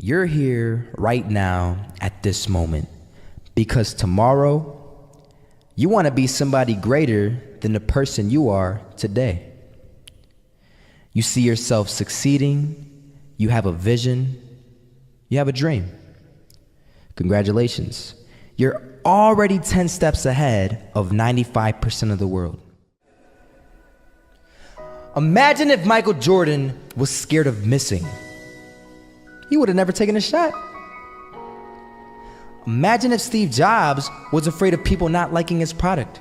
You're here right now at this moment because tomorrow you want to be somebody greater than the person you are today. You see yourself succeeding, you have a vision, you have a dream. Congratulations. You're already 10 steps ahead of 95% of the world. Imagine if Michael Jordan was scared of missing. He would have never taken a shot. Imagine if Steve Jobs was afraid of people not liking his product.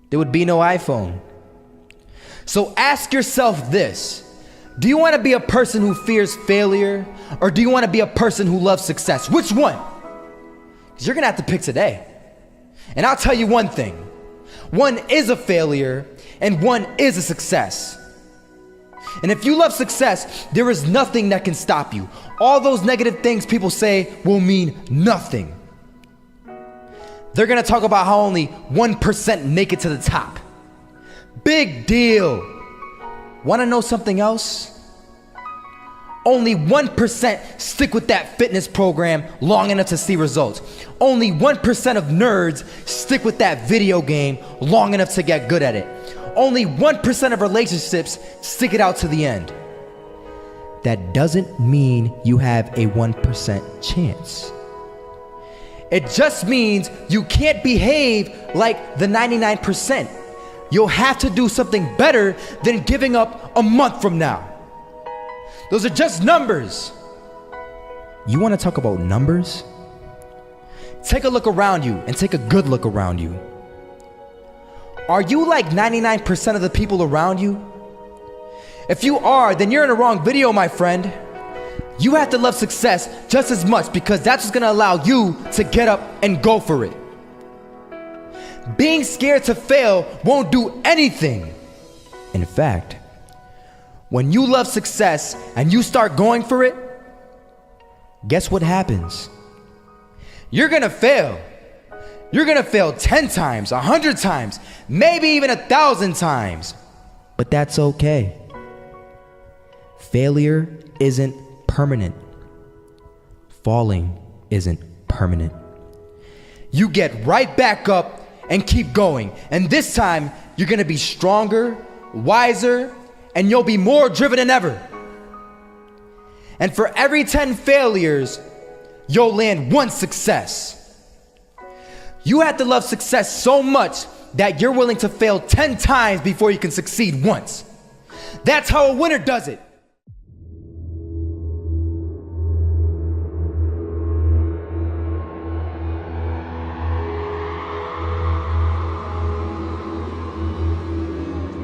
There would be no iPhone. So ask yourself this: do you want to be a person who fears failure, or do you want to be a person who loves success? Which one? Because you're going to have to pick today. And I'll tell you one thing: one is a failure and one is a success. And if you love success, there is nothing that can stop you. All those negative things people say will mean nothing. They're gonna talk about how only 1% make it to the top. Big deal. Wanna know something else? Only 1% stick with that fitness program long enough to see results. Only 1% of nerds stick with that video game long enough to get good at it. Only 1% of relationships stick it out to the end. That doesn't mean you have a 1% chance. It just means you can't behave like the 99%. You'll have to do something better than giving up a month from now. Those are just numbers. You want to talk about numbers? Take a look around you and take a good look around you. Are you like 99% of the people around you? If you are, then you're in the wrong video, my friend. You have to love success just as much because that's what's gonna allow you to get up and go for it. Being scared to fail won't do anything. In fact, when you love success and you start going for it, guess what happens? You're gonna fail. You're gonna fail 10 times, 100 times, maybe even 1,000 times. But that's okay. Failure isn't permanent. Falling isn't permanent. You get right back up and keep going. And this time, you're gonna be stronger, wiser, and you'll be more driven than ever. And for every 10 failures, you'll land one success. You have to love success so much that you're willing to fail 10 times before you can succeed once. That's how a winner does it.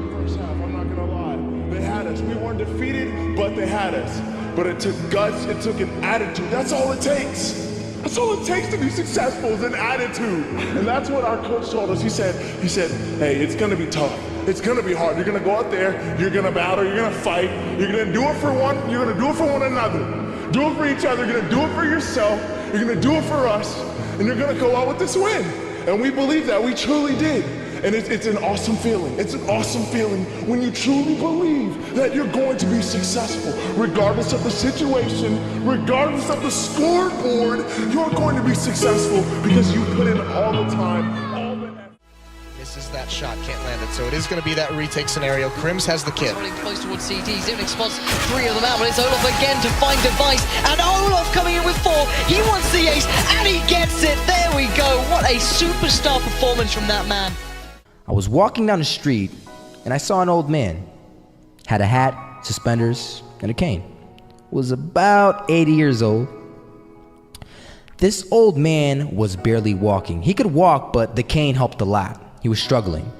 First half, I'm not gonna lie. They had us. We weren't defeated, but they had us. But it took guts, it took an attitude. That's all it takes. That's all it takes to be successful is an attitude. And that's what our coach told us. He said, hey, it's gonna be tough. It's gonna be hard. You're gonna go out there, you're gonna battle, you're gonna fight, you're gonna do it for one, you're gonna do it for one another. Do it for each other, you're gonna do it for yourself, you're gonna do it for us, and you're gonna go out with this win. And we believe that, we truly did. And it's an awesome feeling. It's an awesome feeling when you truly believe that you're going to be successful. Regardless of the situation, regardless of the scoreboard, you're going to be successful because you put in all the time, all the effort. Misses that shot, can't land it. So it is going to be that retake scenario. Crims has the kid. Running close towards CT. Zivnik spots 3 of them out, but it's Olaf again to find device. And Olaf coming in with 4. He wants the ace, and he gets it. There we go. What a superstar performance from that man. I was walking down the street and I saw an old man. Had a hat, suspenders, and a cane. Was about 80 years old. This old man was barely walking. He could walk, but the cane helped a lot. He was struggling.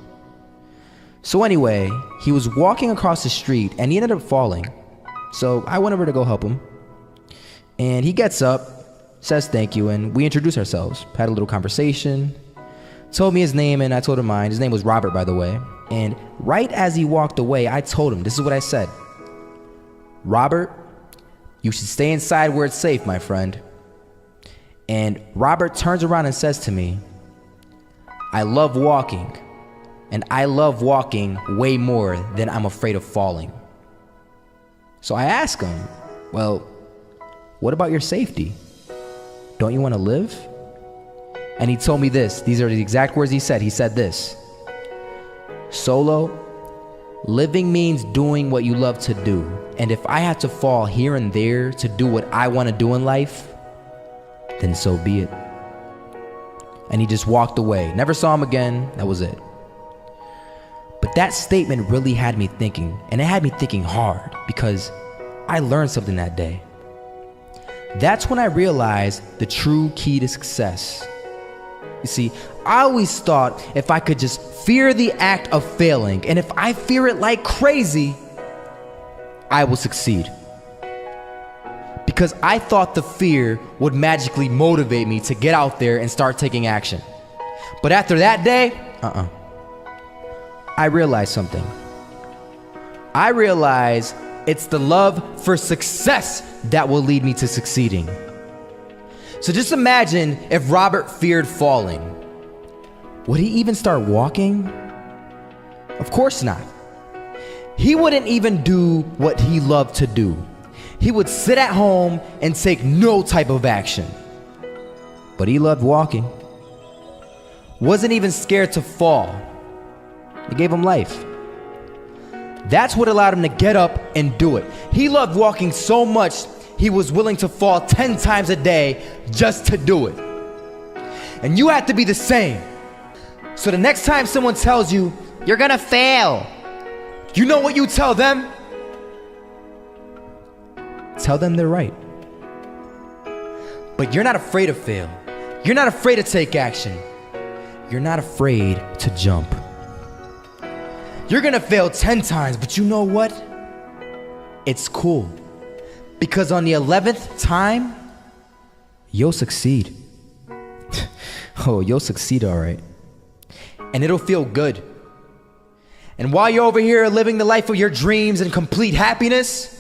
So anyway, he was walking across the street and he ended up falling. So I went over to go help him. And he gets up, says thank you, and we introduced ourselves. Had a little conversation. Told me his name and I told him mine. His name was Robert, by the way. And right as he walked away, I told him, this is what I said. Robert, you should stay inside where it's safe, my friend. And Robert turns around and says to me, I love walking, and I love walking way more than I'm afraid of falling. So I ask him, well, What about your safety? Don't you want to live? And he told me this. These are the exact words he said. He said this: Solo, living means doing what you love to do. And if I have to fall here and there to do what I want to do in life, then so be it. And he just walked away. Never saw him again. That was it. But that statement really had me thinking, and it had me thinking hard, because I learned something that day. That's when I realized the true key to success. You see, I always thought if I could just fear the act of failing, and if I fear it like crazy, I will succeed. Because I thought the fear would magically motivate me to get out there and start taking action. But after that day, I realized something. I realized it's the love for success that will lead me to succeeding. So just imagine if Robert feared falling. Would he even start walking? Of course not. He wouldn't even do what he loved to do. He would sit at home and take no type of action. But he loved walking. Wasn't even scared to fall. It gave him life. That's what allowed him to get up and do it. He loved walking so much, he was willing to fall 10 times a day just to do it. And you have to be the same. So the next time someone tells you, you're gonna fail, you know what you tell them? Tell them they're right. But you're not afraid to fail. You're not afraid to take action. You're not afraid to jump. You're gonna fail 10 times, but you know what? It's cool. Because on the 11th time, you'll succeed. Oh, you'll succeed, all right. And it'll feel good. And while you're over here living the life of your dreams and complete happiness,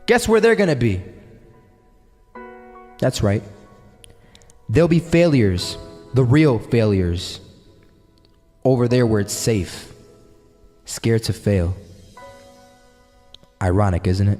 guess where they're gonna be? That's right. They'll be failures, the real failures. Over there where it's safe, scared to fail. Ironic, isn't it?